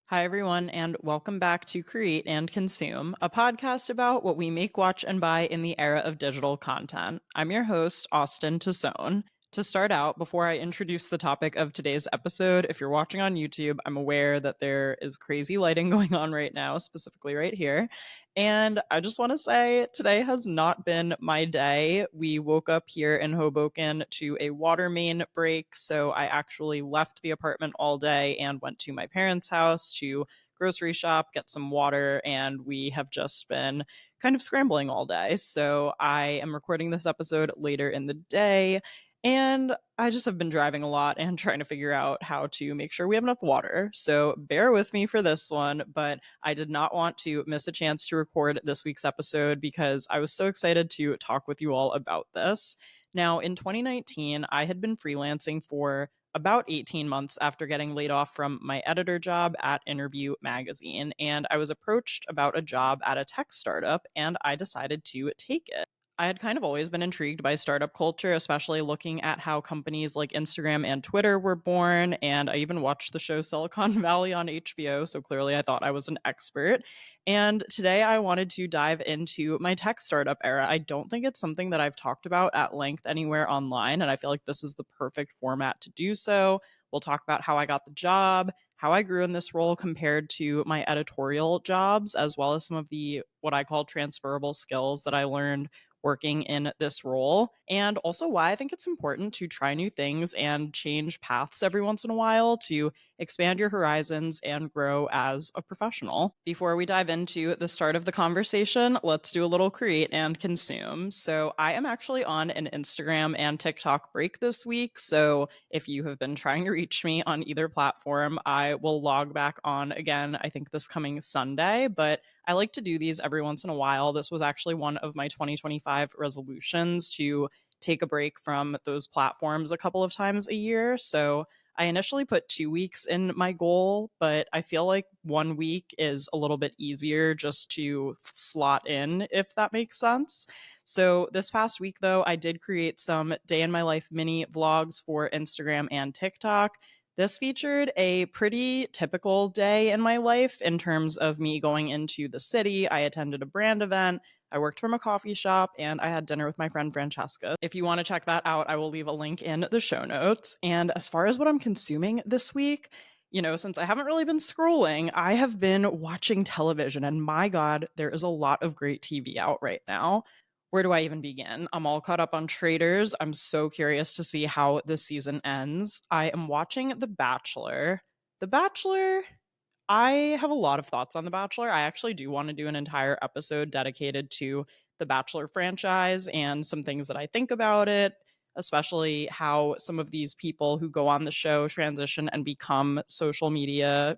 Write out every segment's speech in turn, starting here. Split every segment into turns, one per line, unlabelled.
Hi, everyone, and welcome back to Create and Consume, a podcast about what we make, watch, and buy in the era of digital content. I'm your host, Austen Tosone. To start out, before I introduce the topic of today's episode, if you're watching on YouTube, I'm aware that there is crazy lighting going on right now, specifically right here. And I just want to say today has not been my day. We woke up here in Hoboken to a water main break. So I actually left the apartment all day and went to my parents' house to grocery shop, get some water, and we have just been kind of scrambling all day. So I am recording this episode later in the day. And I just have been driving a lot and trying to figure out how to make sure we have enough water. So bear with me for this one, but I did not want to miss a chance to record this week's episode because I was so excited to talk with you all about this. Now, in 2019, I had been freelancing for about 18 months after getting laid off from my editor job at Interview Magazine, and I was approached about a job at a tech startup, and I decided to take it. I had kind of always been intrigued by startup culture, especially looking at how companies like Instagram and Twitter were born. And I even watched the show Silicon Valley on HBO. So clearly I thought I was an expert. And today I wanted to dive into my tech startup era. I don't think it's something that I've talked about at length anywhere online. And I feel like this is the perfect format to do so. We'll talk about how I got the job, how I grew in this role compared to my editorial jobs, as well as some of the what I call transferable skills that I learned working in this role, and also why I think it's important to try new things and change paths every once in a while to expand your horizons and grow as a professional. Before we dive into the start of the conversation, let's do a little create and consume. So, I am actually on an Instagram and TikTok break this week. So, if you have been trying to reach me on either platform, I will log back on again, I think this coming Sunday, but I like to do these every once in a while. This was actually one of my 2025 resolutions to take a break from those platforms a couple of times a year. So I initially put 2 weeks in my goal, but I feel like 1 week is a little bit easier just to slot in, if that makes sense. So this past week, though, I did create some day in my life mini vlogs for Instagram and TikTok. This featured a pretty typical day in my life in terms of me going into the city. I attended a brand event, I worked from a coffee shop, and I had dinner with my friend Francesca. If you want to check that out, I will leave a link in the show notes. And as far as what I'm consuming this week, since I haven't really been scrolling, I have been watching television, and my God, there is a lot of great TV out right now. Where do I even begin? I'm all caught up on Traders. I'm so curious to see how this season ends. I am watching The Bachelor. The Bachelor, I have a lot of thoughts on The Bachelor. I actually do want to do an entire episode dedicated to the Bachelor franchise and some things that I think about it, especially how some of these people who go on the show transition and become social media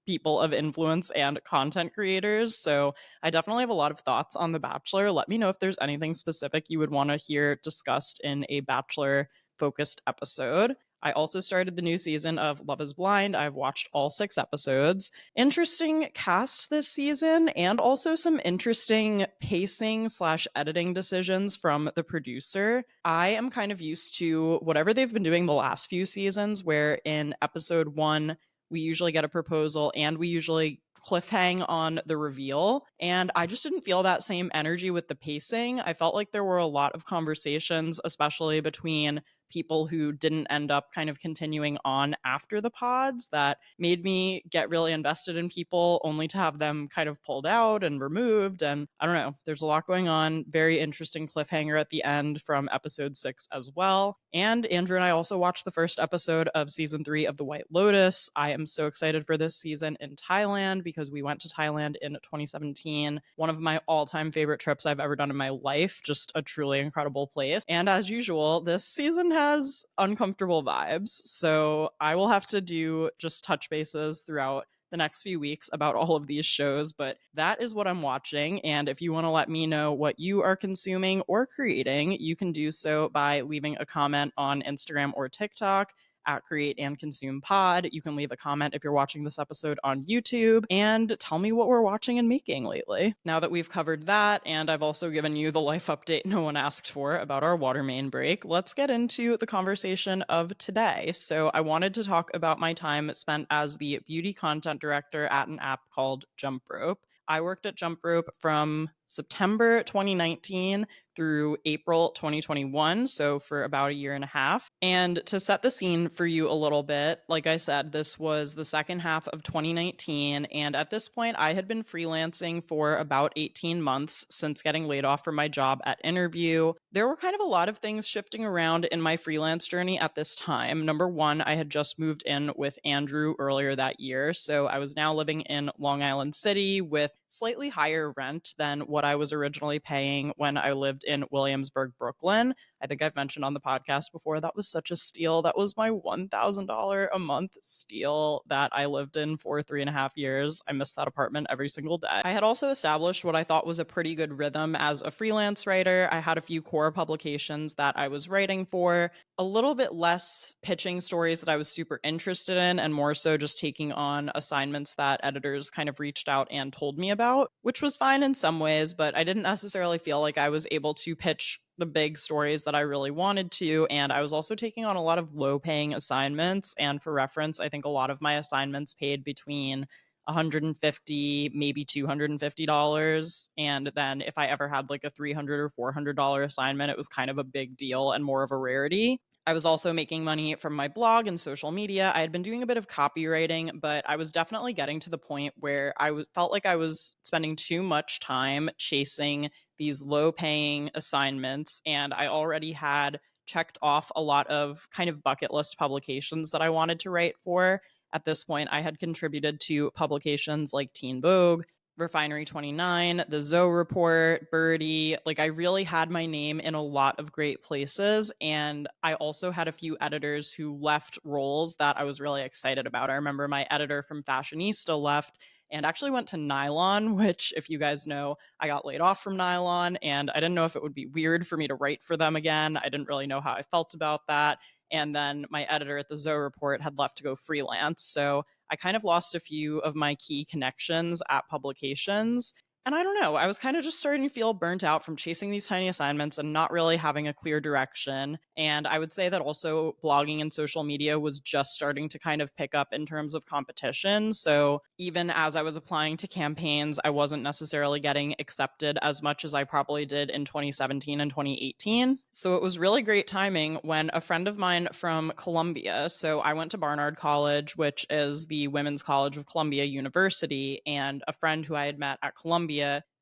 people of influence and content creators. So I definitely have a lot of thoughts on The Bachelor. Let me know if there's anything specific you would want to hear discussed in a Bachelor focused episode. I also started the new season of Love is Blind. I've watched all 6 episodes. Interesting cast this season, and also some interesting pacing slash editing decisions from the producer. I am kind of used to whatever they've been doing the last few seasons, where in episode 1, we usually get a proposal and we usually cliffhang on the reveal. And I just didn't feel that same energy with the pacing. I felt like there were a lot of conversations, especially between people who didn't end up kind of continuing on after the pods, that made me get really invested in people only to have them kind of pulled out and removed. And I don't know, there's a lot going on. Very interesting cliffhanger at the end from episode 6 as well. And Andrew and I also watched the first episode of season 3 of The White Lotus. I am so excited for this season in Thailand because we went to Thailand in 2017. One of my all-time favorite trips I've ever done in my life. Just a truly incredible place. And as usual, this season has uncomfortable vibes. So I will have to do just touch bases throughout the next few weeks about all of these shows, but that is what I'm watching. And if you want to let me know what you are consuming or creating, you can do so by leaving a comment on Instagram or TikTok at Create and Consume Pod. You can leave a comment if you're watching this episode on YouTube and tell me what we're watching and making lately. Now that we've covered that, and I've also given you the life update no one asked for about our water main break, let's get into the conversation of today. So I wanted to talk about my time spent as the beauty content director at an app called Jump Rope. I worked at Jump Rope from September 2019 through April 2021, so for about a year and a half. And to set the scene for you a little bit, like I said, this was the second half of 2019, and at this point, I had been freelancing for about 18 months since getting laid off from my job at Interview. There were kind of a lot of things shifting around in my freelance journey at this time. Number one, I had just moved in with Andrew earlier that year, so I was now living in Long Island City with slightly higher rent than what I was originally paying when I lived in Williamsburg, Brooklyn. I think I've mentioned on the podcast before, that was such a steal. That was my $1,000 a month steal that I lived in for 3.5 years. I missed that apartment every single day. I had also established what I thought was a pretty good rhythm as a freelance writer. I had a few core publications that I was writing for, a little bit less pitching stories that I was super interested in, and more so just taking on assignments that editors kind of reached out and told me about, which was fine in some ways, but I didn't necessarily feel like I was able to pitch the big stories that I really wanted to. And I was also taking on a lot of low paying assignments. And for reference, I think a lot of my assignments paid between $150, maybe $250. And then if I ever had like a $300 or $400 assignment, it was kind of a big deal and more of a rarity. I was also making money from my blog and social media. I had been doing a bit of copywriting, but I was definitely getting to the point where felt like I was spending too much time chasing these low paying assignments. And I already had checked off a lot of kind of bucket list publications that I wanted to write for. At this point, I had contributed to publications like Teen Vogue, Refinery 29, The Zoe Report, Birdie. Like, I really had my name in a lot of great places. And I also had a few editors who left roles that I was really excited about. I remember my editor from Fashionista left and actually went to Nylon, which, if you guys know, I got laid off from Nylon, and I didn't know if it would be weird for me to write for them again. I didn't really know how I felt about that. And then my editor at the Zoe Report had left to go freelance. So I kind of lost a few of my key connections at publications. And I don't know, I was kind of just starting to feel burnt out from chasing these tiny assignments and not really having a clear direction. And I would say that also blogging and social media was just starting to kind of pick up in terms of competition. So even as I was applying to campaigns, I wasn't necessarily getting accepted as much as I probably did in 2017 and 2018. So it was really great timing when a friend of mine from Columbia, so I went to Barnard College, which is the Women's College of Columbia University, and a friend who I had met at Columbia,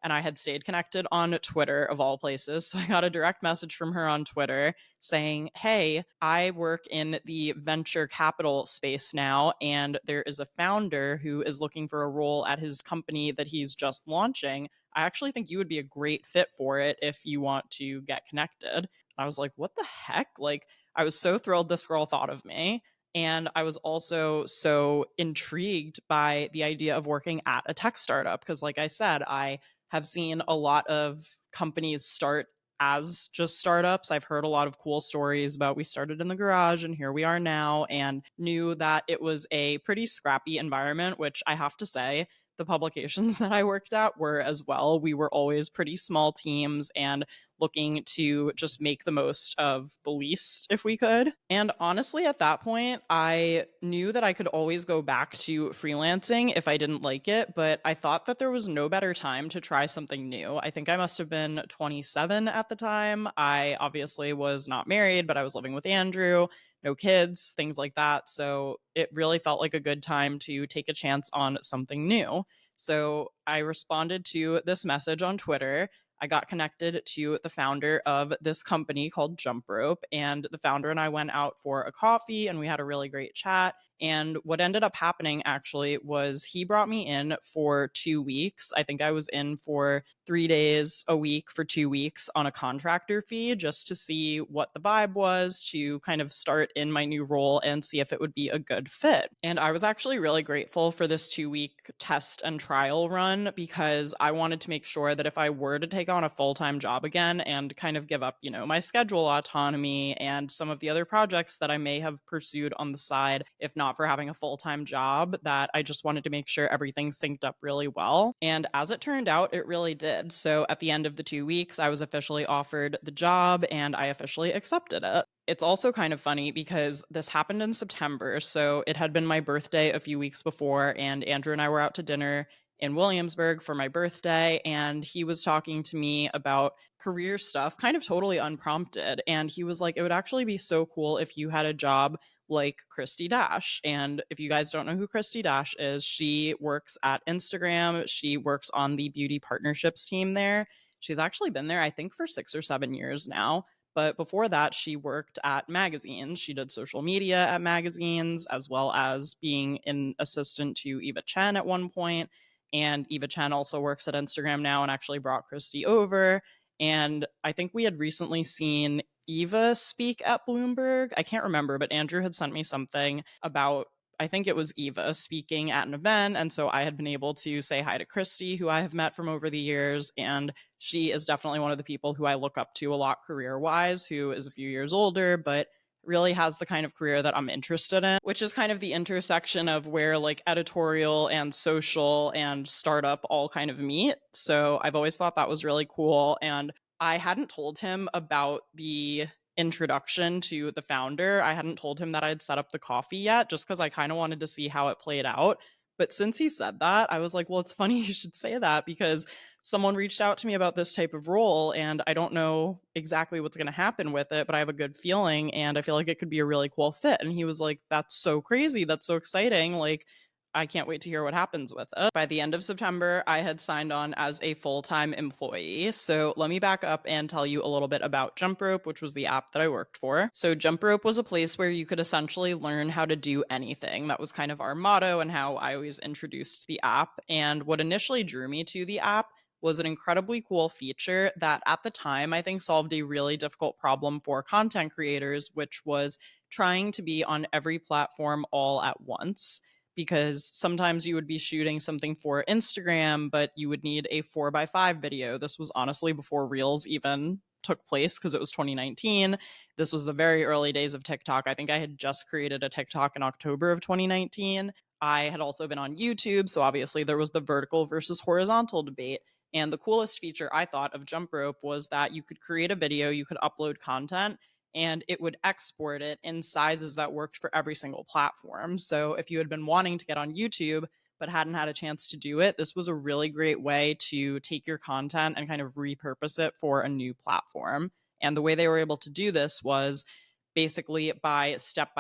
and I had stayed connected on Twitter, of all places. So I got a direct message from her on Twitter saying, hey, I work in the venture capital space now, and there is a founder who is looking for a role at his company that he's just launching. I actually think you would be a great fit for it if you want to get connected. And I was like, what the heck? Like, I was so thrilled this girl thought of me. And I was also so intrigued by the idea of working at a tech startup because, like I said, I have seen a lot of companies start as just startups. I've heard a lot of cool stories about we started in the garage and here we are now, and knew that it was a pretty scrappy environment, which I have to say, the publications that I worked at were as well. We were always pretty small teams and looking to just make the most of the least if we could. And honestly, at that point, I knew that I could always go back to freelancing if I didn't like it, but I thought that there was no better time to try something new. I think I must have been 27 at the time. I obviously was not married, but I was living with Andrew, no kids, things like that. So it really felt like a good time to take a chance on something new. So I responded to this message on Twitter. I got connected to the founder of this company called Jump Rope, and the founder and I went out for a coffee and we had a really great chat. And what ended up happening actually was he brought me in for 2 weeks. I think I was in for 3 days a week for 2 weeks on a contractor fee just to see what the vibe was, to kind of start in my new role and see if it would be a good fit. And I was actually really grateful for this 2 week test and trial run because I wanted to make sure that if I were to take on a full time job again and kind of give up, my schedule autonomy and some of the other projects that I may have pursued on the side, if not for having a full time job, that I just wanted to make sure everything synced up really well. And as it turned out, it really did. So at the end of the 2 weeks, I was officially offered the job and I officially accepted it. It's also kind of funny because this happened in September. So it had been my birthday a few weeks before, and Andrew and I were out to dinner in Williamsburg for my birthday. And he was talking to me about career stuff, kind of totally unprompted. And he was like, it would actually be so cool if you had a job like Christy Dash. And if you guys don't know who Christy Dash is, she works at Instagram. She works on the beauty partnerships team there. She's actually been there, I think, for 6 or 7 years now. But before that, she worked at magazines. She did social media at magazines, as well as being an assistant to Eva Chen at one point. And Eva Chen also works at Instagram now and actually brought Christy over. And I think we had recently seen Eva speak at Bloomberg. I can't remember, but Andrew had sent me something about, I think it was Eva speaking at an event. And so I had been able to say hi to Christy, who I have met from over the years. And she is definitely one of the people who I look up to a lot career wise, who is a few years older, but really has the kind of career that I'm interested in, which is kind of the intersection of where like editorial and social and startup all kind of meet. So I've always thought that was really cool. And I hadn't told him about the introduction to the founder. I hadn't told him that I'd set up the coffee yet, just because I kind of wanted to see how it played out. But since he said that, I was like, well, it's funny you should say that because someone reached out to me about this type of role and I don't know exactly what's going to happen with it, but I have a good feeling and I feel like it could be a really cool fit. And he was like, that's so crazy. That's so exciting. Like, I can't wait to hear what happens with it. By the end of September, I had signed on as a full-time employee. So let me back up and tell you a little bit about Jump Rope, which was the app that I worked for. So Jump Rope was a place where you could essentially learn how to do anything. That was kind of our motto and how I always introduced the app. And what initially drew me to the app was an incredibly cool feature that at the time I think solved a really difficult problem for content creators, which was trying to be on every platform all at once, because sometimes you would be shooting something for Instagram, but you would need a 4x5 video. This was honestly before Reels even took place because it was 2019. This was the very early days of TikTok. I think I had just created a TikTok in October of 2019. I had also been on YouTube, so obviously there was the vertical versus horizontal debate. And the coolest feature I thought of Jump Rope was that you could create a video, you could upload content, and it would export it in sizes that worked for every single platform. So if you had been wanting to get on YouTube but hadn't had a chance to do it, this was a really great way to take your content and kind of repurpose it for a new platform. And the way they were able to do this was basically by step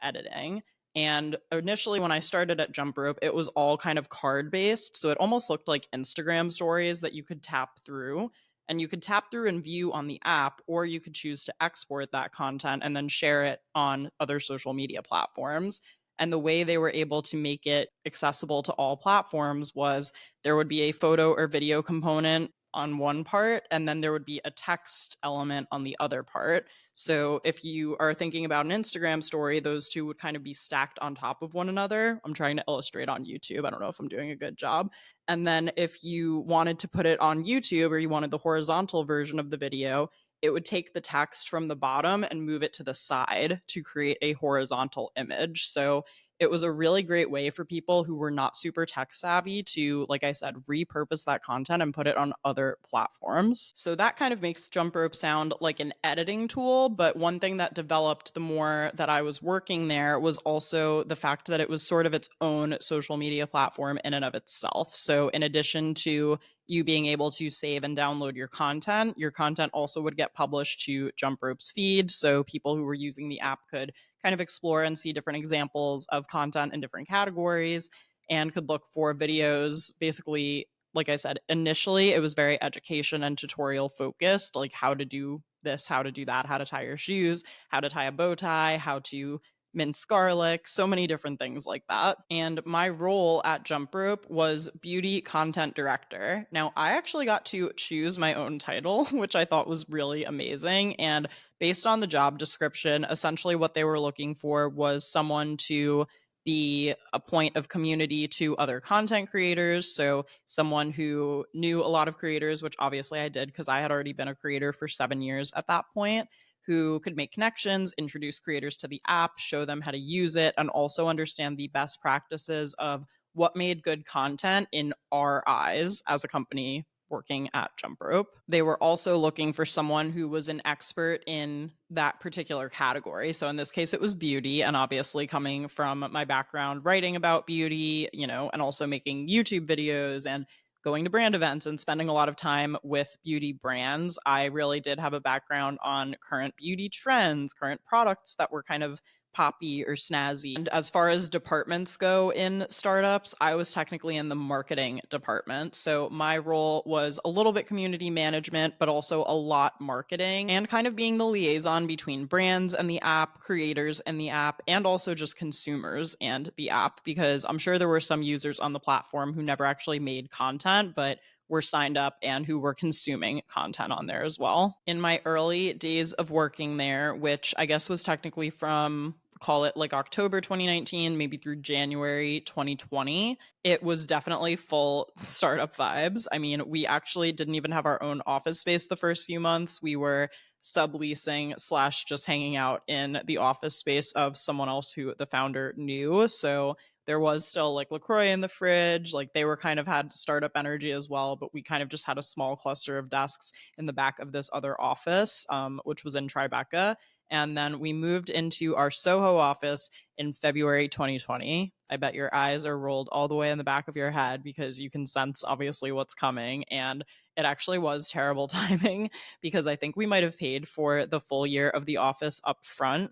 editing. And initially, when I started at Jump Rope, it was all kind of card based. So it almost looked like Instagram stories that you could tap through. And you could tap through and view on the app, or you could choose to export that content and then share it on other social media platforms. And the way they were able to make it accessible to all platforms was there would be a photo or video component on one part, and then there would be a text element on the other part. So if you are thinking about an Instagram story, those two would kind of be stacked on top of one another. I'm trying to illustrate on YouTube. I don't know if I'm doing a good job. And then if you wanted to put it on YouTube or you wanted the horizontal version of the video, it would take the text from the bottom and move it to the side to create a horizontal image. So it was a really great way for people who were not super tech savvy to, like I said, repurpose that content and put it on other platforms. So that kind of makes Jump Rope sound like an editing tool. But one thing that developed the more that I was working there was also the fact that it was sort of its own social media platform in and of itself. So in addition to you being able to save and download your content also would get published to Jump Rope's feed. So people who were using the app could kind of explore and see different examples of content in different categories and could look for videos. Basically, like I said, initially it was very education and tutorial focused, like how to do this, how to do that, how to tie your shoes, how to tie a bow tie, how to minced garlic, so many different things like that. And my role at Jump Rope was beauty content director. Now, I actually got to choose my own title, which I thought was really amazing. And based on the job description, essentially what they were looking for was someone to be a point of community to other content creators. So, someone who knew a lot of creators, which obviously I did because I had already been a creator for 7 years at that point, who could make connections, introduce creators to the app, show them how to use it, and also understand the best practices of what made good content in our eyes as a company working at Jump Rope. They were also looking for someone who was an expert in that particular category. So in this case, it was beauty. And obviously, coming from my background writing about beauty, and also making YouTube videos and going to brand events and spending a lot of time with beauty brands, I really did have a background on current beauty trends, current products that were kind of poppy or snazzy. And as far as departments go in startups, I was technically in the marketing department. So my role was a little bit community management, but also a lot marketing and kind of being the liaison between brands and the app, creators and the app, and also just consumers and the app, because I'm sure there were some users on the platform who never actually made content, but were signed up and who were consuming content on there as well. In my early days of working there, which I guess was technically from, call it like October 2019, maybe through January 2020, it was definitely full startup vibes. I mean, we actually didn't even have our own office space the first few months. We were subleasing slash just hanging out in the office space of someone else who the founder knew. So there was still like LaCroix in the fridge. Like they were kind of had startup energy as well, but we kind of just had a small cluster of desks in the back of this other office, which was in Tribeca. And then we moved into our Soho office in February 2020. I bet your eyes are rolled all the way in the back of your head because you can sense obviously what's coming. And it actually was terrible timing because I think we might have paid for the full year of the office up front.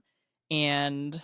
And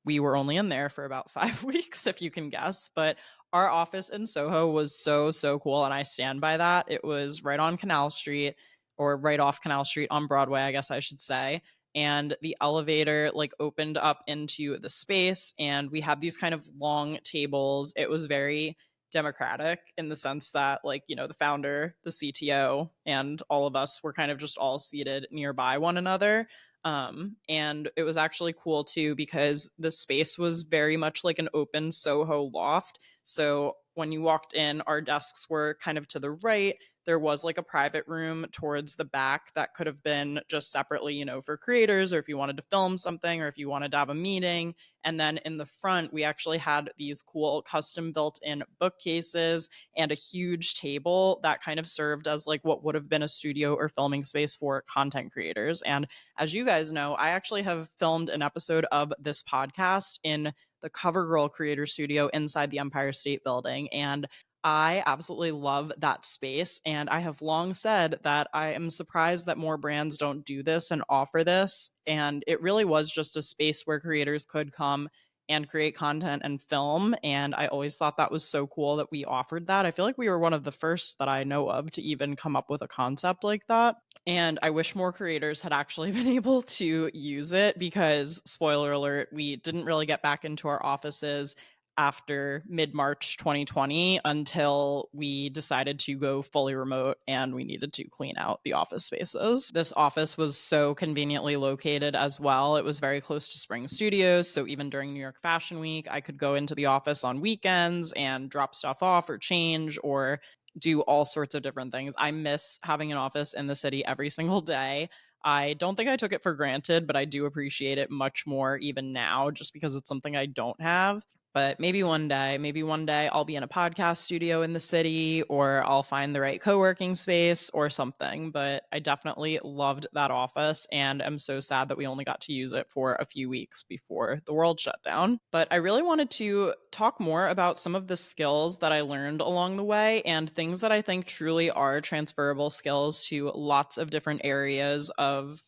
we were only in there for about 5 weeks, if you can guess. But our office in Soho was so, so cool. And I stand by that. It was right on Canal Street, or right off Canal Street on Broadway, I guess I should say. And the elevator like opened up into the space, and we had these kind of long tables. It was very democratic in the sense that, like, the founder, the CTO, and all of us were kind of just all seated nearby one another. And it was actually cool too because the space was very much like an open Soho loft. So when you walked in, our desks were kind of to the right. There was like a private room towards the back that could have been just separately, for creators, or if you wanted to film something, or if you wanted to have a meeting. And then in the front, we actually had these cool custom built in bookcases and a huge table that kind of served as like what would have been a studio or filming space for content creators. And as you guys know, I actually have filmed an episode of this podcast in the CoverGirl Creator Studio inside the Empire State Building. And I absolutely love that space. And I have long said that I am surprised that more brands don't do this and offer this. And it really was just a space where creators could come and create content and film. And I always thought that was so cool that we offered that. I feel like we were one of the first that I know of to even come up with a concept like that. And I wish more creators had actually been able to use it because, spoiler alert, we didn't really get back into our offices after mid-March 2020 until we decided to go fully remote and we needed to clean out the office spaces. This office was so conveniently located as well. It was very close to Spring Studios, so even during New York Fashion Week, I could go into the office on weekends and drop stuff off or change or do all sorts of different things. I miss having an office in the city every single day. I don't think I took it for granted, but I do appreciate it much more even now just because it's something I don't have. But maybe one day I'll be in a podcast studio in the city, or I'll find the right co-working space or something. But I definitely loved that office, and I'm so sad that we only got to use it for a few weeks before the world shut down. But I really wanted to talk more about some of the skills that I learned along the way and things that I think truly are transferable skills to lots of different areas of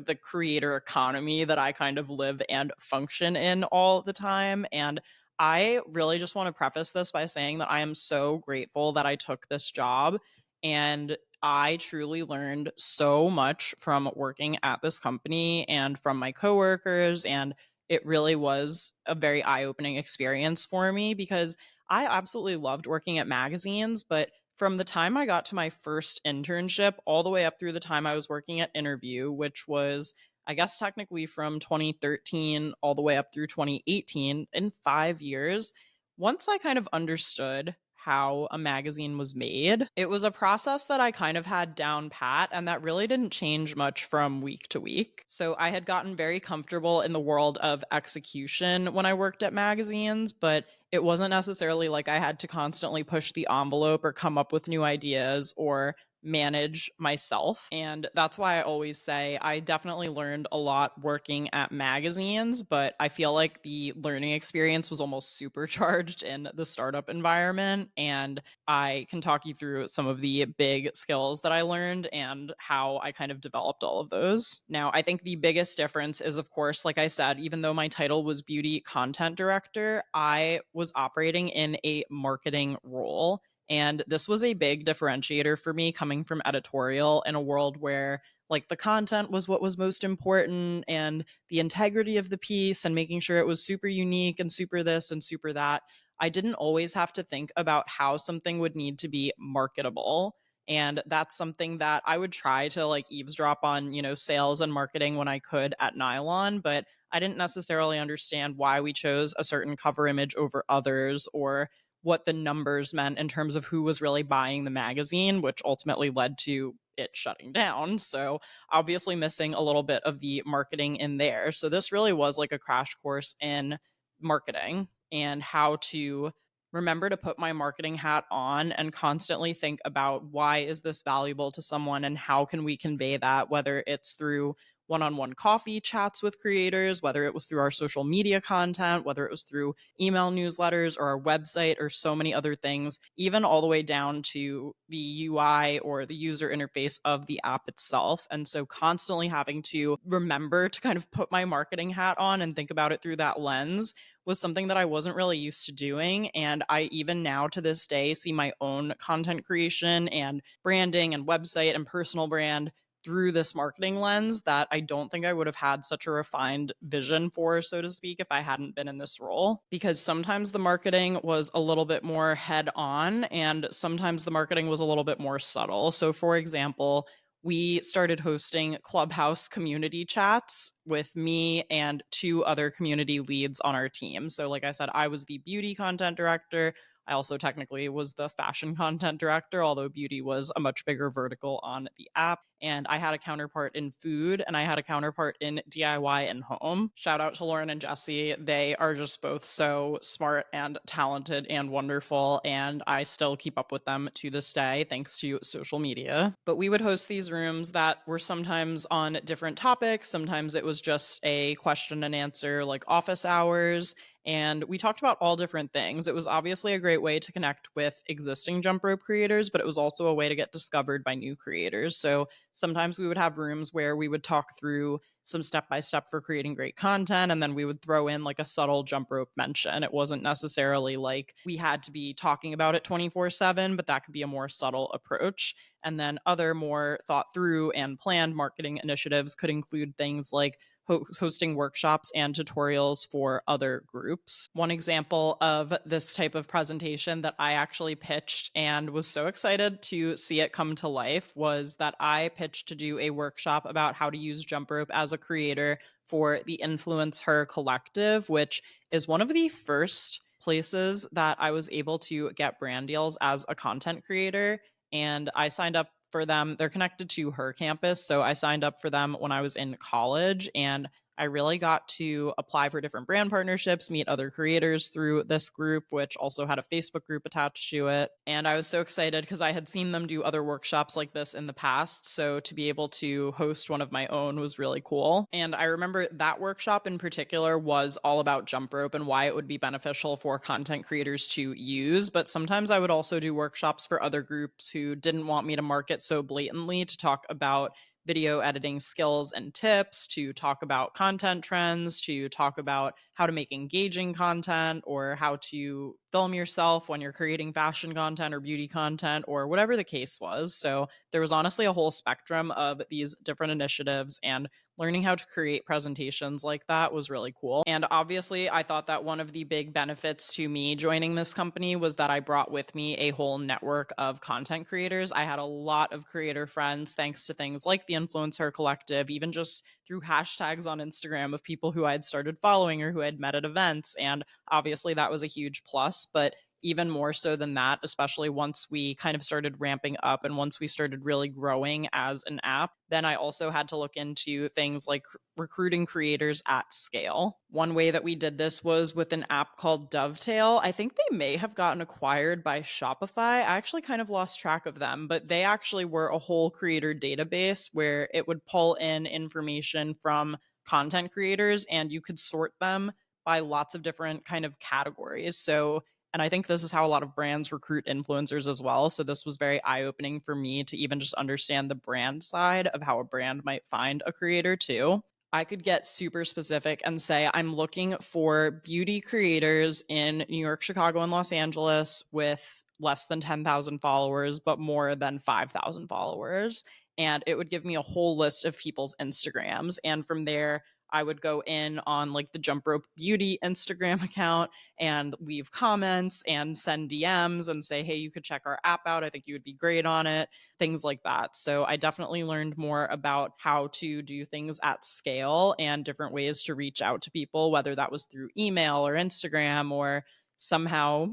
the creator economy that I kind of live and function in all the time. And I really just want to preface this by saying that I am so grateful that I took this job. And I truly learned so much from working at this company and from my coworkers and it really was a very eye-opening experience for me because I absolutely loved working at magazines, but from the time I got to my first internship all the way up through the time I was working at Interview, which was, I guess, technically from 2013 all the way up through 2018, in 5 years, once I kind of understood how a magazine was made, it was a process that I kind of had down pat and that really didn't change much from week to week. So I had gotten very comfortable in the world of execution when I worked at magazines, but it wasn't necessarily like I had to constantly push the envelope or come up with new ideas or manage myself. And that's why I always say I definitely learned a lot working at magazines, but I feel like the learning experience was almost supercharged in the startup environment. And I can talk you through some of the big skills that I learned and how I kind of developed all of those. Now, I think the biggest difference is, of course, like I said, even though my title was beauty content director, I was operating in a marketing role. And this was a big differentiator for me coming from editorial in a world where like the content was what was most important and the integrity of the piece and making sure it was super unique and super this and super that. I didn't always have to think about how something would need to be marketable. And that's something that I would try to like eavesdrop on, sales and marketing when I could at Nylon, but I didn't necessarily understand why we chose a certain cover image over others or what the numbers meant in terms of who was really buying the magazine, which ultimately led to it shutting down. So, obviously, missing a little bit of the marketing in there. So, this really was like a crash course in marketing and how to remember to put my marketing hat on and constantly think about why is this valuable to someone and how can we convey that, whether it's through one-on-one coffee chats with creators, whether it was through our social media content, whether it was through email newsletters or our website or so many other things, even all the way down to the UI or the user interface of the app itself. And so constantly having to remember to kind of put my marketing hat on and think about it through that lens was something that I wasn't really used to doing. And I even now to this day see my own content creation and branding and website and personal brand through this marketing lens that I don't think I would have had such a refined vision for, so to speak, if I hadn't been in this role. Because sometimes the marketing was a little bit more head on, and sometimes the marketing was a little bit more subtle. So, for example, we started hosting Clubhouse community chats with me and two other community leads on our team. So, like I said, I was the beauty content director. I also technically was the fashion content director, although beauty was a much bigger vertical on the app. And I had a counterpart in food and I had a counterpart in DIY and home. Shout out to Lauren and Jesse. They are just both so smart and talented and wonderful. And I still keep up with them to this day, thanks to social media. But we would host these rooms that were sometimes on different topics. Sometimes it was just a question and answer, like office hours. And we talked about all different things. It was obviously a great way to connect with existing jump rope creators, but it was also a way to get discovered by new creators. So sometimes we would have rooms where we would talk through some step by step for creating great content. And then we would throw in like a subtle jump rope mention. It wasn't necessarily like we had to be talking about it 24/7, but that could be a more subtle approach. And then other more thought through and planned marketing initiatives could include things like hosting workshops and tutorials for other groups. One example of this type of presentation that I actually pitched and was so excited to see it come to life was that I pitched to do a workshop about how to use jump rope as a creator for the Influence Her Collective, which is one of the first places that I was able to get brand deals as a content creator. And I signed up for them. They're connected to her campus. So I signed up for them when I was in college and I really got to apply for different brand partnerships, meet other creators through this group, which also had a Facebook group attached to it. And I was so excited because I had seen them do other workshops like this in the past. So to be able to host one of my own was really cool. And I remember that workshop in particular was all about jump rope and why it would be beneficial for content creators to use. But sometimes I would also do workshops for other groups who didn't want me to market so blatantly to talk about video editing skills and tips, to talk about content trends, to talk about how to make engaging content or how to film yourself when you're creating fashion content or beauty content or whatever the case was. So there was honestly a whole spectrum of these different initiatives, and learning how to create presentations like that was really cool. And obviously, I thought that one of the big benefits to me joining this company was that I brought with me a whole network of content creators. I had a lot of creator friends thanks to things like the Influencer Collective, even just through hashtags on Instagram of people who I had started following or who I had met at events. And obviously, that was a huge plus. But even more so than that, especially once we kind of started ramping up and once we started really growing as an app, then I also had to look into things like recruiting creators at scale. One way that we did this was with an app called Dovetail. I think they may have gotten acquired by Shopify. I actually kind of lost track of them, but they actually were a whole creator database where it would pull in information from content creators and you could sort them by lots of different kind of categories. So and I think this is how a lot of brands recruit influencers as well. So this was very eye opening for me to even just understand the brand side of how a brand might find a creator too. I could get super specific and say, I'm looking for beauty creators in New York, Chicago, and Los Angeles with less than 10,000 followers, but more than 5,000 followers. And it would give me a whole list of people's Instagrams. And from there, I would go in on like the Jump Rope Beauty Instagram account and leave comments and send DMs and say, hey, you could check our app out. I think you would be great on it, things like that. So I definitely learned more about how to do things at scale and different ways to reach out to people, whether that was through email or Instagram or somehow,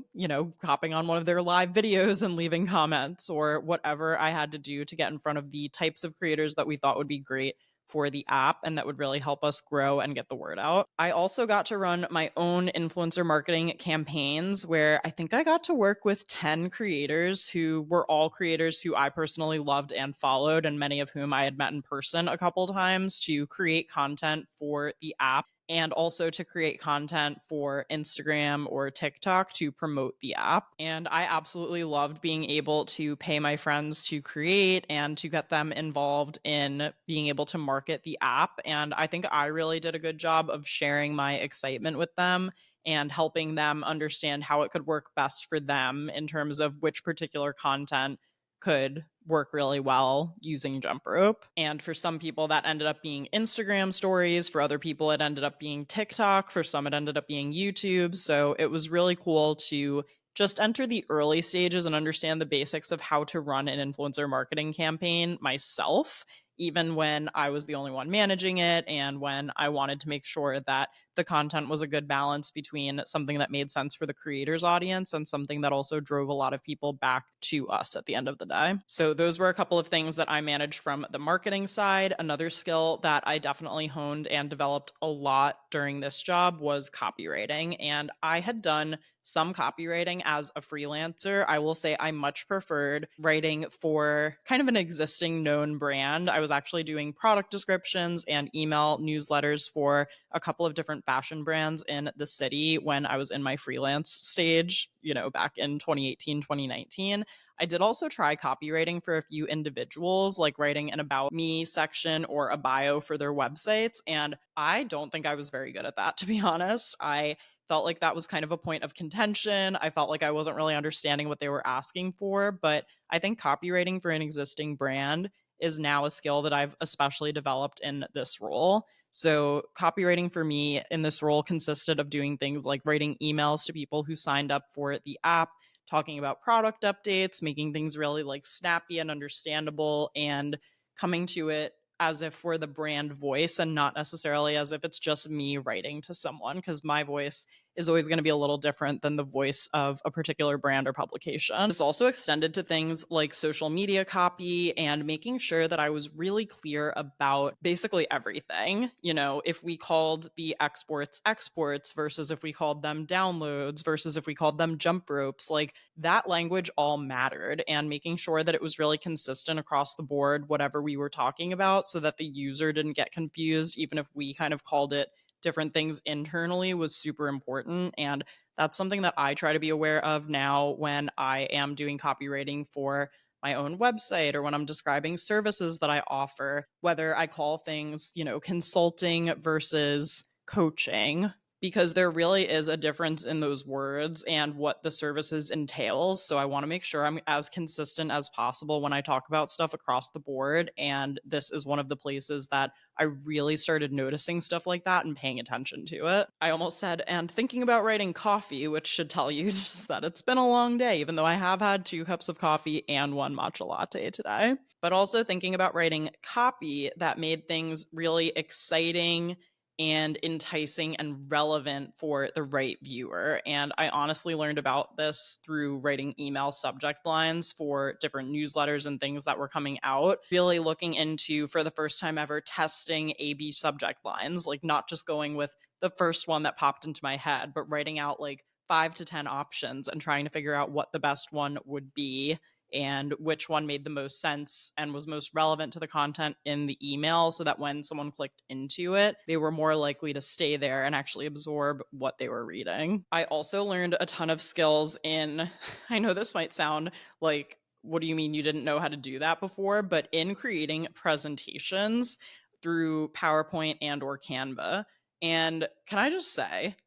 hopping on one of their live videos and leaving comments or whatever I had to do to get in front of the types of creators that we thought would be great for the app and that would really help us grow and get the word out. I also got to run my own influencer marketing campaigns where I think I got to work with 10 creators who were all creators who I personally loved and followed, and many of whom I had met in person a couple times to create content for the app and also to create content for Instagram or TikTok to promote the app. And I absolutely loved being able to pay my friends to create and to get them involved in being able to market the app. And I think I really did a good job of sharing my excitement with them and helping them understand how it could work best for them in terms of which particular content could work really well using Jump Rope. And for some people, that ended up being Instagram stories. For other people, it ended up being TikTok. For some, it ended up being YouTube. So it was really cool to just enter the early stages and understand the basics of how to run an influencer marketing campaign myself, even when I was the only one managing it and when I wanted to make sure that the content was a good balance between something that made sense for the creator's audience and something that also drove a lot of people back to us at the end of the day. So those were a couple of things that I managed from the marketing side. Another skill that I definitely honed and developed a lot during this job was copywriting. And I had done some copywriting as a freelancer. I will say I much preferred writing for kind of an existing known brand. I was actually doing product descriptions and email newsletters for a couple of different fashion brands in the city when I was in my freelance stage, back in 2018, 2019. I did also try copywriting for a few individuals, like writing an about me section or a bio for their websites. And I don't think I was very good at that, to be honest. I felt like that was kind of a point of contention. I felt like I wasn't really understanding what they were asking for, but I think copywriting for an existing brand is now a skill that I've especially developed in this role. So, copywriting for me in this role consisted of doing things like writing emails to people who signed up for the app, talking about product updates, making things really like snappy and understandable, and coming to it as if we're the brand voice and not necessarily as if it's just me writing to someone, because my voice is always going to be a little different than the voice of a particular brand or publication. This also extended to things like social media copy and making sure that I was really clear about basically everything. If we called the exports versus if we called them downloads versus if we called them jump ropes, like that language all mattered, and making sure that it was really consistent across the board, whatever we were talking about, so that the user didn't get confused, even if we kind of called it different things internally, was super important. And that's something that I try to be aware of now when I am doing copywriting for my own website or when I'm describing services that I offer, whether I call things, consulting versus coaching. because there really is a difference in those words and what the services entails. So I want to make sure I'm as consistent as possible when I talk about stuff across the board. And this is one of the places that I really started noticing stuff like that and paying attention to it. I almost said, and thinking about writing coffee, which should tell you just that it's been a long day, even though I have had 2 cups of coffee and 1 matcha latte today. But also thinking about writing copy that made things really exciting and enticing and relevant for the right viewer. And I honestly learned about this through writing email subject lines for different newsletters and things that were coming out. Really looking into, for the first time ever, testing A/B subject lines, like not just going with the first one that popped into my head, but writing out like 5 to 10 options and trying to figure out what the best one would be and which one made the most sense and was most relevant to the content in the email, so that when someone clicked into it, they were more likely to stay there and actually absorb what they were reading. I also learned a ton of skills in, I know this might sound like, what do you mean you didn't know how to do that before? But in creating presentations through PowerPoint and or Canva. And can I just say,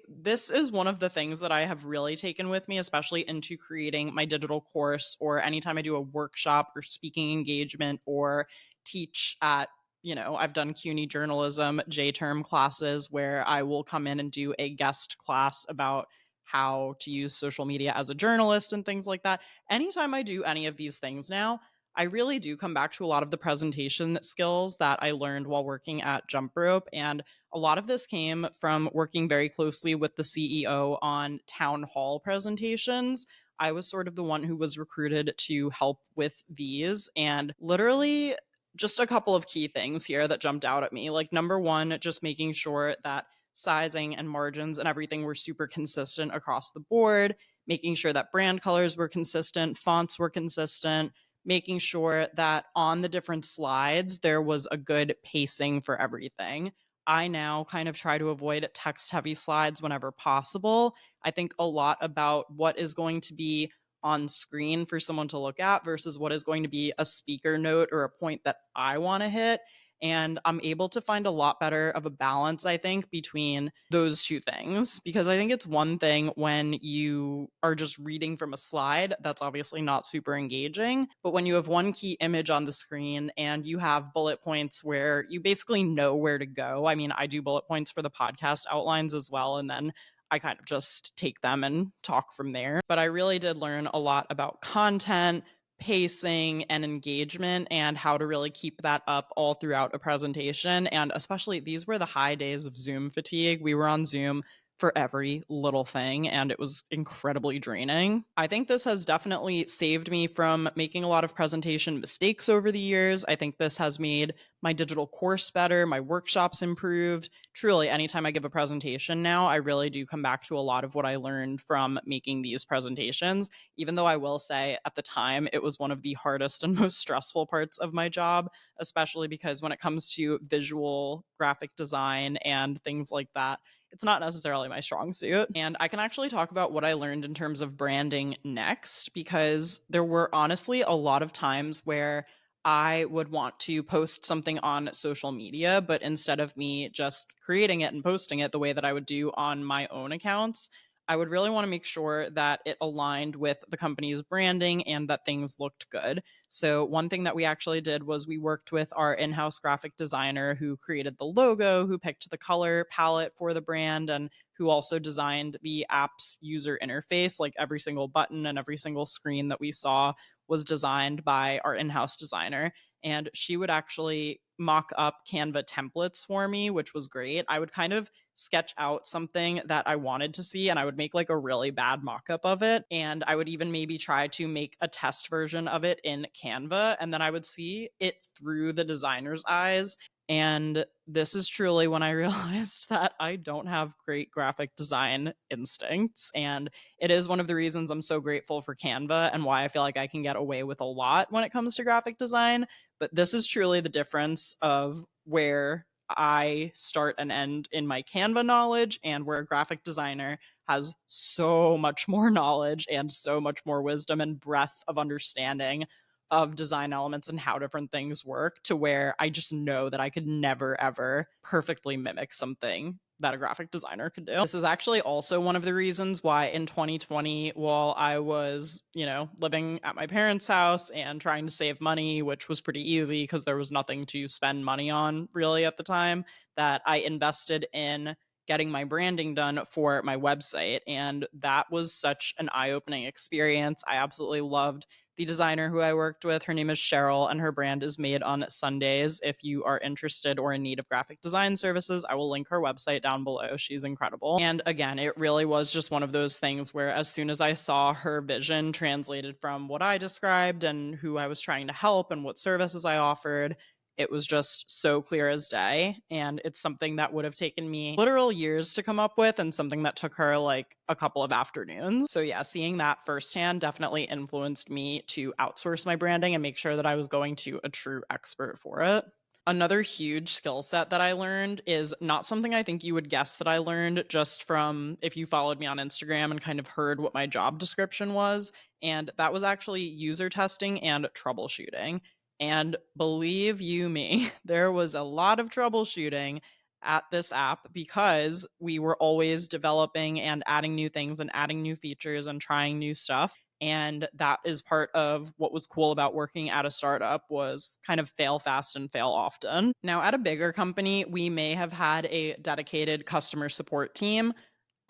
this is one of the things that I have really taken with me, especially into creating my digital course or anytime I do a workshop or speaking engagement or teach at, I've done CUNY journalism, J-term classes where I will come in and do a guest class about how to use social media as a journalist and things like that. Anytime I do any of these things now, I really do come back to a lot of the presentation skills that I learned while working at Jump Rope. And a lot of this came from working very closely with the CEO on town hall presentations. I was sort of the one who was recruited to help with these. And literally, just a couple of key things here that jumped out at me. Like, number one, just making sure that sizing and margins and everything were super consistent across the board, making sure that brand colors were consistent, fonts were consistent, making sure that on the different slides, there was a good pacing for everything. I now kind of try to avoid text heavy slides whenever possible. I think a lot about what is going to be on screen for someone to look at versus what is going to be a speaker note or a point that I want to hit. And I'm able to find a lot better of a balance, I think, between those two things. Because I think it's one thing when you are just reading from a slide, that's obviously not super engaging. But when you have one key image on the screen and you have bullet points where you basically know where to go. I mean, I do bullet points for the podcast outlines as well. And then I kind of just take them and talk from there. But I really did learn a lot about content, pacing, and engagement, and how to really keep that up all throughout a presentation. And especially, these were the high days of Zoom fatigue. We were on Zoom for every little thing, and it was incredibly draining. I think this has definitely saved me from making a lot of presentation mistakes over the years. I think this has made my digital course better, my workshops improved. Truly, anytime I give a presentation now, I really do come back to a lot of what I learned from making these presentations, even though I will say at the time it was one of the hardest and most stressful parts of my job, especially because when it comes to visual graphic design and things like that, it's not necessarily my strong suit. And I can actually talk about what I learned in terms of branding next, because there were honestly a lot of times where I would want to post something on social media, but instead of me just creating it and posting it the way that I would do on my own accounts, I would really want to make sure that it aligned with the company's branding and that things looked good. So, one thing that we actually did was we worked with our in house graphic designer who created the logo, who picked the color palette for the brand, and who also designed the app's user interface. Like, every single button and every single screen that we saw was designed by our in house designer. And she would actually mock up Canva templates for me, which was great. I would kind of sketch out something that I wanted to see and I would make like a really bad mock-up of it. And I would even maybe try to make a test version of it in Canva. And then I would see it through the designer's eyes. And this is truly when I realized that I don't have great graphic design instincts. And it is one of the reasons I'm so grateful for Canva and why I feel like I can get away with a lot when it comes to graphic design. But this is truly the difference of where I start and end in my Canva knowledge and where a graphic designer has so much more knowledge and so much more wisdom and breadth of understanding of design elements and how different things work, to where I just know that I could never, ever perfectly mimic something that a graphic designer could do. This is actually also one of the reasons why in 2020, while I was, living at my parents' house and trying to save money, which was pretty easy because there was nothing to spend money on really at the time, that I invested in getting my branding done for my website. And that was such an eye-opening experience. I absolutely loved the designer who I worked with. Her name is Cheryl, and her brand is Made on Sundays. If you are interested or in need of graphic design services, I will link her website down below. She's incredible. And again, it really was just one of those things where as soon as I saw her vision translated from what I described and who I was trying to help and what services I offered, it was just so clear as day. And it's something that would have taken me literal years to come up with, and something that took her like a couple of afternoons. So yeah, seeing that firsthand definitely influenced me to outsource my branding and make sure that I was going to a true expert for it. Another huge skill set that I learned is not something I think you would guess that I learned just from if you followed me on Instagram and kind of heard what my job description was. And that was actually user testing and troubleshooting. And believe you me, there was a lot of troubleshooting at this app because we were always developing and adding new things and adding new features and trying new stuff. And that is part of what was cool about working at a startup, was kind of fail fast and fail often. Now, at a bigger company, we may have had a dedicated customer support team.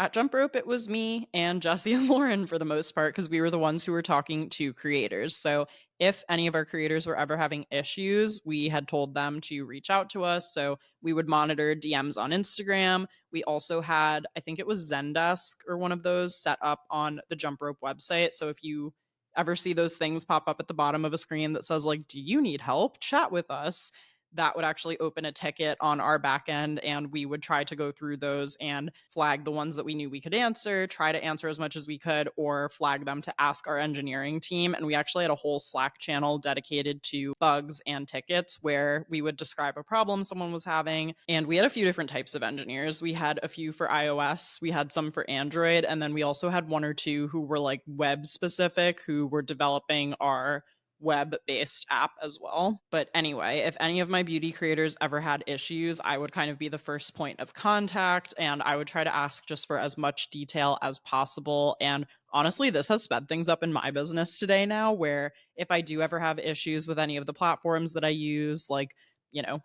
At Jump Rope, it was me and Jesse and Lauren for the most part, because we were the ones who were talking to creators. So if any of our creators were ever having issues, we had told them to reach out to us. So we would monitor DMs on Instagram. We also had, I think it was Zendesk or one of those, set up on the Jump Rope website. So if you ever see those things pop up at the bottom of a screen that says like, do you need help? Chat with us. That would actually open a ticket on our back end, and we would try to go through those and flag the ones that we knew we could answer, try to answer as much as we could, or flag them to ask our engineering team. And we actually had a whole Slack channel dedicated to bugs and tickets where we would describe a problem someone was having. And we had a few different types of engineers. We had a few for iOS, we had some for Android, and then we also had one or two who were like web specific, who were developing our web-based app as well. But anyway, if any of my beauty creators ever had issues, I would kind of be the first point of contact, and I would try to ask just for as much detail as possible. And honestly, this has sped things up in my business today now, where if I do ever have issues with any of the platforms that I use, like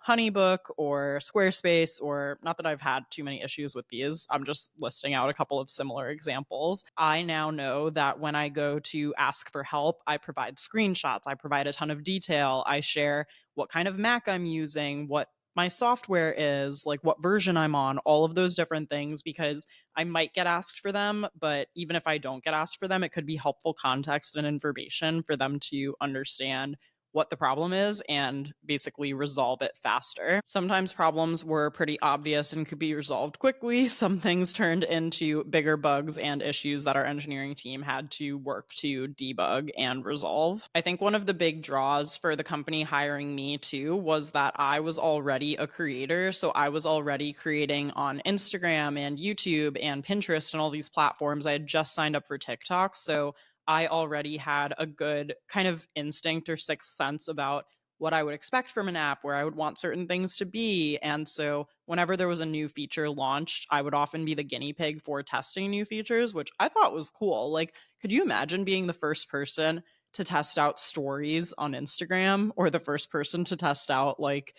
Honeybook or Squarespace, or not that I've had too many issues with these, I'm just listing out a couple of similar examples. I now know that when I go to ask for help, I provide screenshots, I provide a ton of detail, I share what kind of Mac I'm using, what my software is, like what version I'm on, all of those different things, because I might get asked for them, but even if I don't get asked for them, it could be helpful context and information for them to understand what the problem is and basically resolve it faster. Sometimes problems were pretty obvious and could be resolved quickly. Some things turned into bigger bugs and issues that our engineering team had to work to debug and resolve. I think one of the big draws for the company hiring me too was that I was already a creator. So I was already creating on Instagram and YouTube and Pinterest and all these platforms. I had just signed up for TikTok. So I already had a good kind of instinct or sixth sense about what I would expect from an app, where I would want certain things to be. And so whenever there was a new feature launched, I would often be the guinea pig for testing new features, which I thought was cool. Like, could you imagine being the first person to test out stories on Instagram, or the first person to test out, like,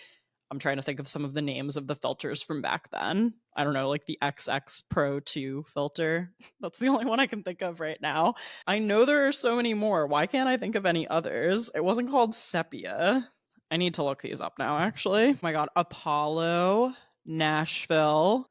I'm trying to think of some of the names of the filters from back then. I don't know, like the XX Pro 2 filter. That's the only one I can think of right now. I know there are so many more. Why can't I think of any others? It wasn't called Sepia. I need to look these up now, actually. Oh my God. Apollo, Nashville.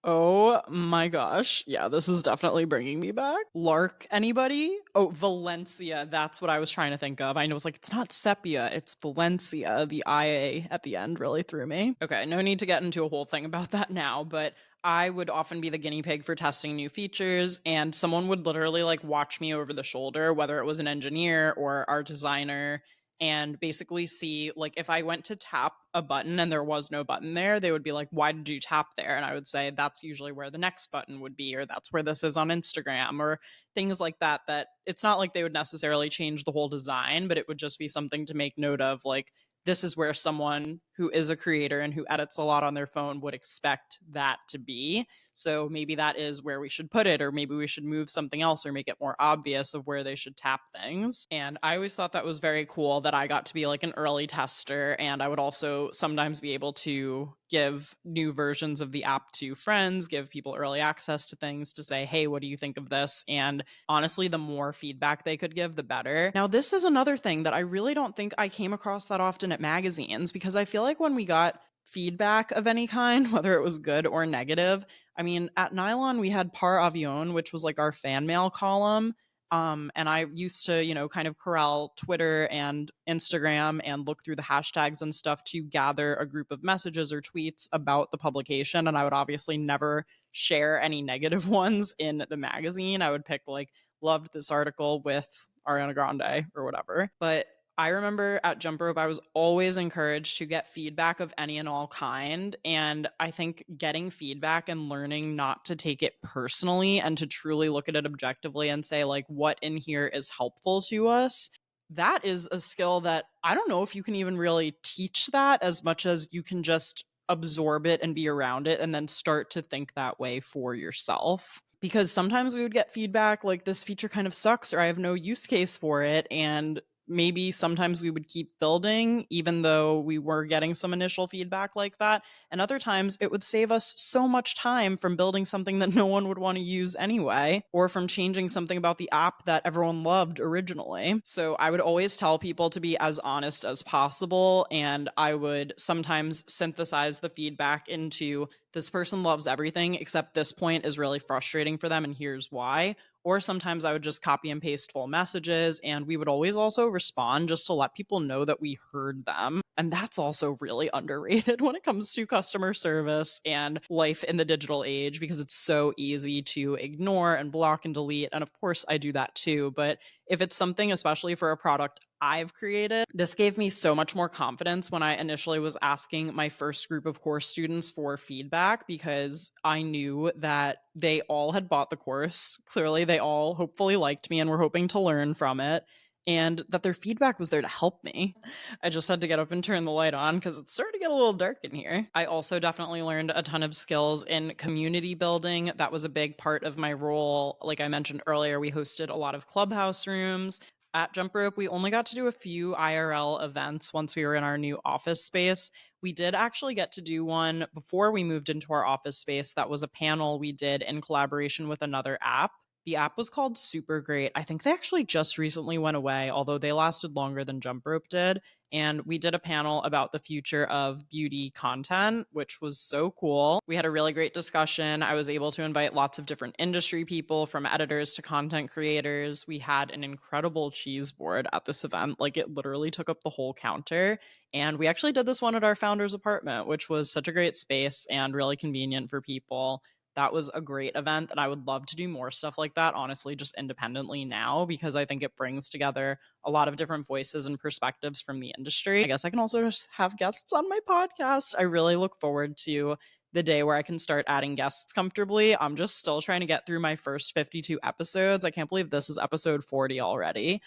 Oh my gosh. Yeah, this is definitely bringing me back. Lark, anybody? Oh, Valencia. That's what I was trying to think of. I know it's like, it's not Sepia, it's Valencia. The IA at the end really threw me. Okay, no need to get into a whole thing about that now, but I would often be the guinea pig for testing new features, and someone would literally like watch me over the shoulder, whether it was an engineer or our designer, and basically see, like, if I went to tap a button and there was no button there, they would be like, why did you tap there? And I would say, that's usually where the next button would be, or that's where this is on Instagram, or things like that. That it's not like they would necessarily change the whole design, but it would just be something to make note of, like, this is where someone who is a creator and who edits a lot on their phone would expect that to be. So maybe that is where we should put it, or maybe we should move something else or make it more obvious of where they should tap things. And I always thought that was very cool that I got to be like an early tester. And I would also sometimes be able to give new versions of the app to friends, give people early access to things to say, hey, what do you think of this? And honestly, the more feedback they could give, the better. Now, this is another thing that I really don't think I came across that often at magazines, because I feel like when we got feedback of any kind, whether it was good or negative, I mean, at Nylon, we had Par Avion, which was like our fan mail column. And I used to, kind of corral Twitter and Instagram and look through the hashtags and stuff to gather a group of messages or tweets about the publication. And I would obviously never share any negative ones in the magazine. I would pick like, loved this article with Ariana Grande or whatever. But I remember at Jump Rope, I was always encouraged to get feedback of any and all kind. And I think getting feedback and learning not to take it personally and to truly look at it objectively and say, like, what in here is helpful to us, that is a skill that I don't know if you can even really teach that as much as you can just absorb it and be around it and then start to think that way for yourself. Because sometimes we would get feedback like, this feature kind of sucks, or I have no use case for it. And maybe sometimes we would keep building even though we were getting some initial feedback like that. And other times it would save us so much time from building something that no one would want to use anyway, or from changing something about the app that everyone loved originally. So I would always tell people to be as honest as possible. And I would sometimes synthesize the feedback into, this person loves everything except this point is really frustrating for them, and here's why. Or sometimes I would just copy and paste full messages, and we would always also respond just to let people know that we heard them. And that's also really underrated when it comes to customer service and life in the digital age, because it's so easy to ignore and block and delete. And of course, I do that too. But if it's something, especially for a product I've created, this gave me so much more confidence when I initially was asking my first group of course students for feedback, because I knew that they all had bought the course. Clearly, they all hopefully liked me and were hoping to learn from it, and that their feedback was there to help me. I just had to get up and turn the light on because it's starting to get a little dark in here. I also definitely learned a ton of skills in community building. That was a big part of my role. Like I mentioned earlier, we hosted a lot of clubhouse rooms. At Jump Rope, we only got to do a few IRL events once we were in our new office space. We did actually get to do one before we moved into our office space. That was a panel we did in collaboration with another app. The app was called Super Great. I think they actually just recently went away, although they lasted longer than Jump Rope did. And we did a panel about the future of beauty content, which was so cool. We had a really great discussion. I was able to invite lots of different industry people, from editors to content creators. We had an incredible cheese board at this event. Like, it literally took up the whole counter. And we actually did this one at our founder's apartment, which was such a great space and really convenient for people. That was a great event, and I would love to do more stuff like that, honestly, just independently now, because I think it brings together a lot of different voices and perspectives from the industry. I guess I can also just have guests on my podcast. I really look forward to the day where I can start adding guests comfortably. I'm just still trying to get through my first 52 episodes. I can't believe this is episode 40 already.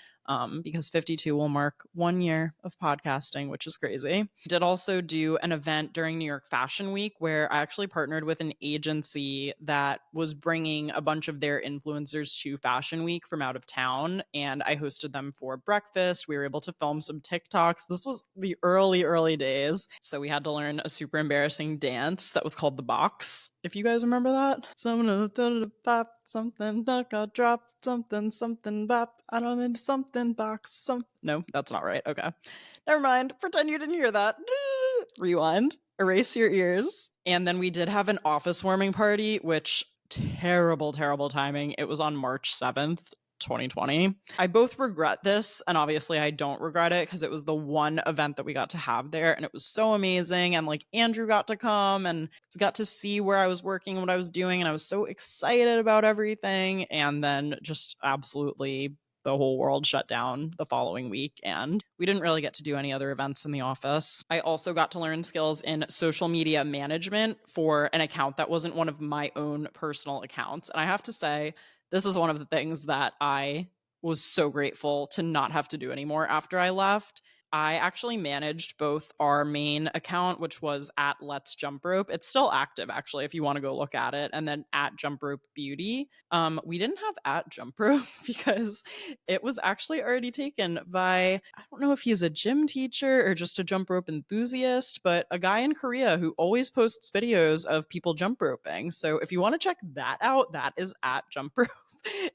Because 52 will mark 1 year of podcasting, which is crazy. I did also do an event during New York Fashion Week where I actually partnered with an agency that was bringing a bunch of their influencers to Fashion Week from out of town, and I hosted them for breakfast. We were able to film some TikToks. This was the early days, so we had to learn a super embarrassing dance that was called the box, if you guys remember that. Something duck, I drop something bop. I don't need something box. No, that's not right. Okay, never mind. Pretend you didn't hear that. Rewind. Erase your ears. And then we did have an office warming party, which terrible timing. It was on March 7th. 2020. I both regret this, and obviously I don't regret it, because it was the one event that we got to have there, and it was so amazing. And like, Andrew got to come and got to see where I was working and what I was doing, and I was so excited about everything. And then just absolutely the whole world shut down the following week, and we didn't really get to do any other events in the office. I also got to learn skills in social media management for an account that wasn't one of my own personal accounts. And I have to say, this is one of the things that I was so grateful to not have to do anymore after I left. I actually managed both our main account, which was at Let's Jump Rope. It's still active, actually, if you want to go look at it, and then at Jump Rope Beauty. We didn't have at Jump Rope because it was actually already taken by, I don't know if he's a gym teacher or just a jump rope enthusiast, but a guy in Korea who always posts videos of people jump roping. So if you want to check that out, that is at Jump Rope.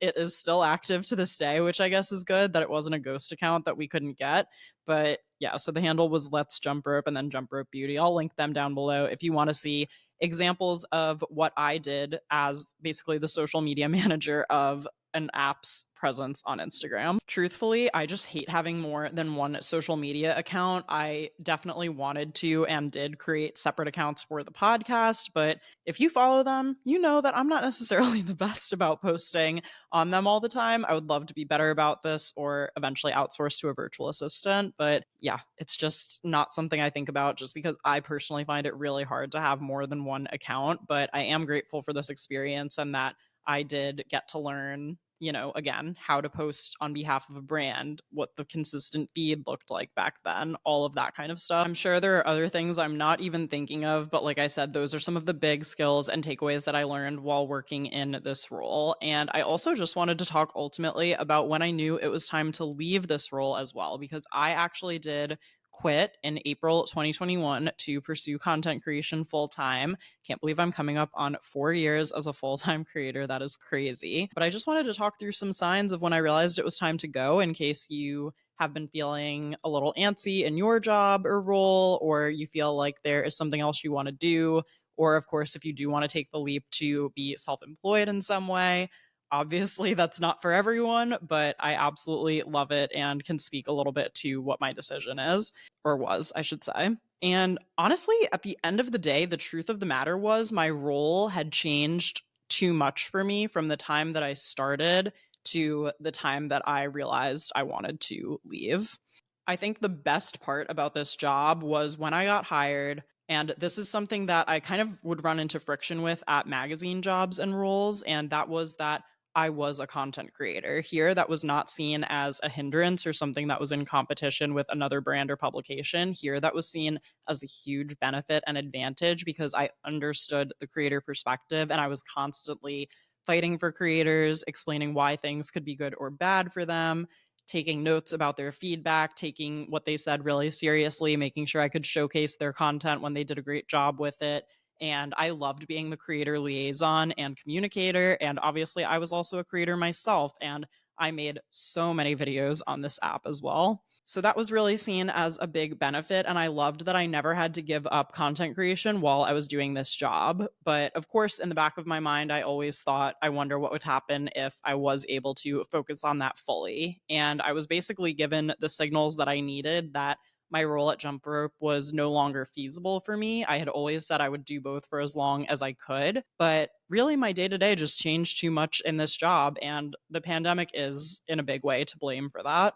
It is still active to this day, which I guess is good that it wasn't a ghost account that we couldn't get. But yeah, so the handle was Let's Jump Rope and then Jump Rope Beauty. I'll link them down below if you want to see examples of what I did as basically the social media manager of an app's presence on Instagram. Truthfully, I just hate having more than one social media account. I definitely wanted to and did create separate accounts for the podcast, but if you follow them, you know that I'm not necessarily the best about posting on them all the time. I would love to be better about this or eventually outsource to a virtual assistant, but yeah, it's just not something I think about just because I personally find it really hard to have more than one account, but I am grateful for this experience and that I did get to learn, again, how to post on behalf of a brand, what the consistent feed looked like back then, all of that kind of stuff. I'm sure there are other things I'm not even thinking of, but like I said, those are some of the big skills and takeaways that I learned while working in this role. And I also just wanted to talk ultimately about when I knew it was time to leave this role as well, because I actually did quit in April 2021 to pursue content creation full time. Can't believe I'm coming up on 4 years as a full time creator. That is crazy. But I just wanted to talk through some signs of when I realized it was time to go in case you have been feeling a little antsy in your job or role, or you feel like there is something else you want to do. Or, of course, if you do want to take the leap to be self employed in some way. Obviously, that's not for everyone, but I absolutely love it and can speak a little bit to what my decision is, or was, I should say. And honestly, at the end of the day, the truth of the matter was my role had changed too much for me from the time that I started to the time that I realized I wanted to leave. I think the best part about this job was when I got hired, and this is something that I kind of would run into friction with at magazine jobs and roles, and that was that I was a content creator. Here, that was not seen as a hindrance or something that was in competition with another brand or publication. Here, that was seen as a huge benefit and advantage because I understood the creator perspective and I was constantly fighting for creators, explaining why things could be good or bad for them, taking notes about their feedback, taking what they said really seriously, making sure I could showcase their content when they did a great job with it. And I loved being the creator liaison and communicator. And obviously, I was also a creator myself. And I made so many videos on this app as well. So that was really seen as a big benefit. And I loved that I never had to give up content creation while I was doing this job. But of course, in the back of my mind, I always thought, I wonder what would happen if I was able to focus on that fully. And I was basically given the signals that I needed that my role at Jump Rope was no longer feasible for me. I had always said I would do both for as long as I could, but really my day to day just changed too much in this job, and the pandemic is in a big way to blame for that.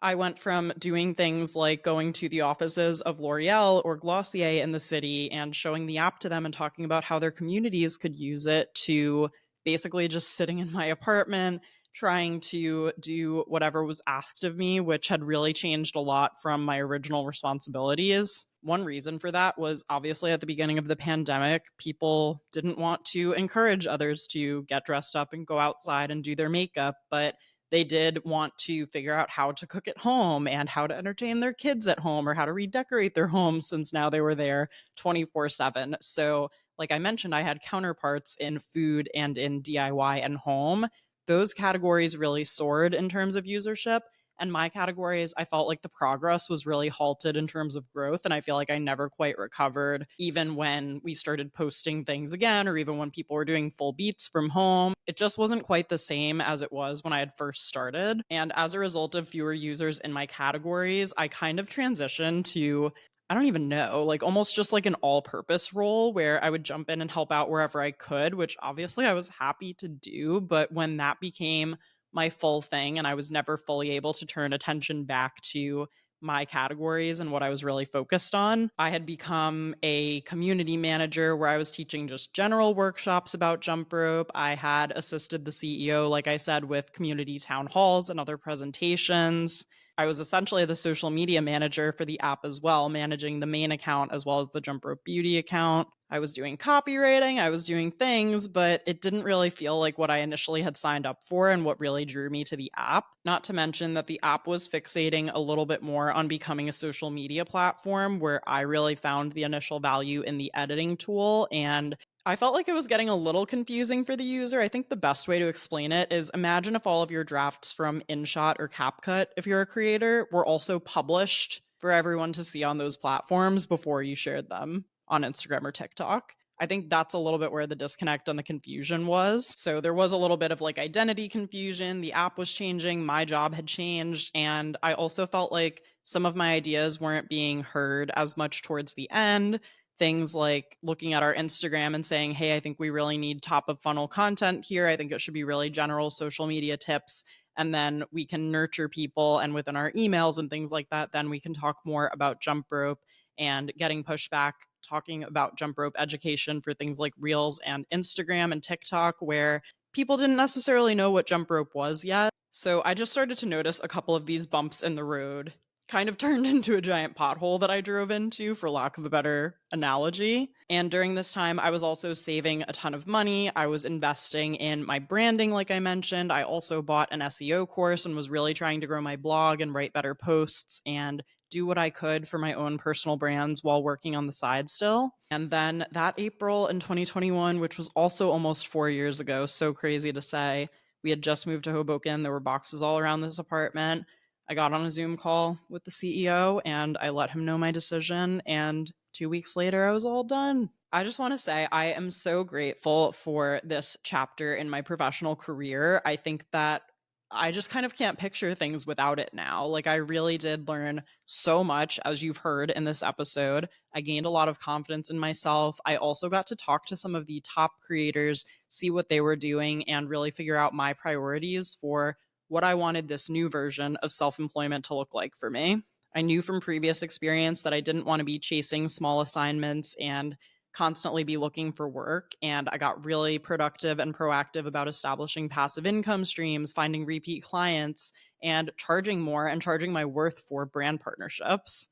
I went from doing things like going to the offices of L'Oreal or Glossier in the city and showing the app to them and talking about how their communities could use it to basically just sitting in my apartment, trying to do whatever was asked of me, which had really changed a lot from my original responsibilities. One reason for that was obviously at the beginning of the pandemic, people didn't want to encourage others to get dressed up and go outside and do their makeup, but they did want to figure out how to cook at home and how to entertain their kids at home or how to redecorate their homes since now they were there 24/7. So, like I mentioned, I had counterparts in food and in DIY and home. Those categories really soared in terms of usership. And my categories, I felt like the progress was really halted in terms of growth. And I feel like I never quite recovered, even when we started posting things again, or even when people were doing full beats from home. It just wasn't quite the same as it was when I had first started. And as a result of fewer users in my categories, I kind of transitioned to, I don't even know, like almost just like an all purpose role where I would jump in and help out wherever I could, which obviously I was happy to do. But when that became my full thing, and I was never fully able to turn attention back to my categories and what I was really focused on. I had become a community manager where I was teaching just general workshops about jump rope. I had assisted the CEO, like I said, with community town halls and other presentations. I was essentially the social media manager for the app as well, managing the main account as well as the Jump Rope Beauty account. I was doing copywriting, I was doing things, but it didn't really feel like what I initially had signed up for and what really drew me to the app. Not to mention that the app was fixating a little bit more on becoming a social media platform where I really found the initial value in the editing tool, and I felt like it was getting a little confusing for the user. I think the best way to explain it is imagine if all of your drafts from InShot or CapCut, if you're a creator, were also published for everyone to see on those platforms before you shared them on Instagram or TikTok. I think that's a little bit where the disconnect and the confusion was. So there was a little bit of like identity confusion. The app was changing, my job had changed, and I also felt like some of my ideas weren't being heard as much towards the end. Things like looking at our Instagram and saying, hey, I think we really need top of funnel content here. I think it should be really general social media tips. And then we can nurture people. And within our emails and things like that, then we can talk more about jump rope and getting pushback, talking about jump rope education for things like Reels and Instagram and TikTok, where people didn't necessarily know what jump rope was yet. So I just started to notice a couple of these bumps in the road kind of turned into a giant pothole that I drove into, for lack of a better analogy. And during this time, I was also saving a ton of money. I was investing in my branding, like I mentioned. I also bought an SEO course and was really trying to grow my blog and write better posts and do what I could for my own personal brands while working on the side still. And then that April in 2021, which was also almost 4 years ago, so crazy to say, we had just moved to Hoboken. There were boxes all around this apartment. I got on a Zoom call with the CEO and I let him know my decision. And 2 weeks later, I was all done. I just want to say I am so grateful for this chapter in my professional career. I think that I just kind of can't picture things without it now. Like, I really did learn so much, as you've heard in this episode. I gained a lot of confidence in myself. I also got to talk to some of the top creators, see what they were doing, and really figure out my priorities for what I wanted this new version of self-employment to look like for me. I knew from previous experience that I didn't want to be chasing small assignments and constantly be looking for work. And I got really productive and proactive about establishing passive income streams, finding repeat clients, and charging more and charging my worth for brand partnerships.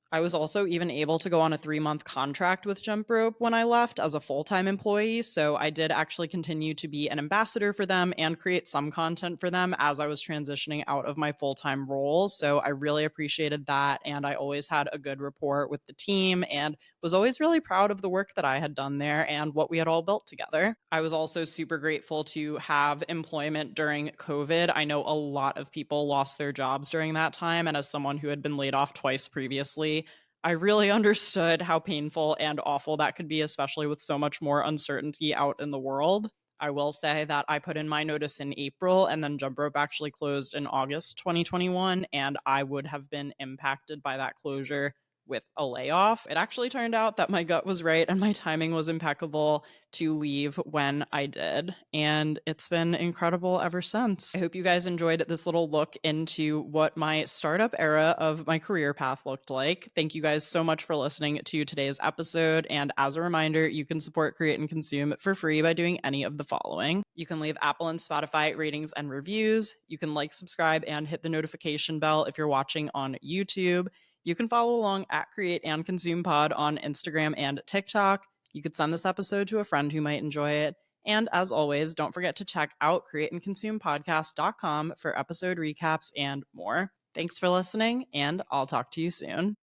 I was also even able to go on a 3-month contract with Jump Rope when I left as a full-time employee. So I did actually continue to be an ambassador for them and create some content for them as I was transitioning out of my full-time role. So I really appreciated that. And I always had a good rapport with the team and was always really proud of the work that I had done there and what we had all built together. I was also super grateful to have employment during COVID. I know a lot of people lost their jobs during that time. And as someone who had been laid off twice previously, I really understood how painful and awful that could be, especially with so much more uncertainty out in the world. I will say that I put in my notice in April and then Jump Rope actually closed in August 2021, and I would have been impacted by that closure with a layoff. It actually turned out that my gut was right and my timing was impeccable to leave when I did. And it's been incredible ever since. I hope you guys enjoyed this little look into what my startup era of my career path looked like. Thank you guys so much for listening to today's episode. And as a reminder, you can support Create and Consume for free by doing any of the following. You can leave Apple and Spotify ratings and reviews. You can like, subscribe, and hit the notification bell if you're watching on YouTube. You can follow along at Create and Consume Pod on Instagram and TikTok. You could send this episode to a friend who might enjoy it. And as always, don't forget to check out createandconsumepodcast.com for episode recaps and more. Thanks for listening, and I'll talk to you soon.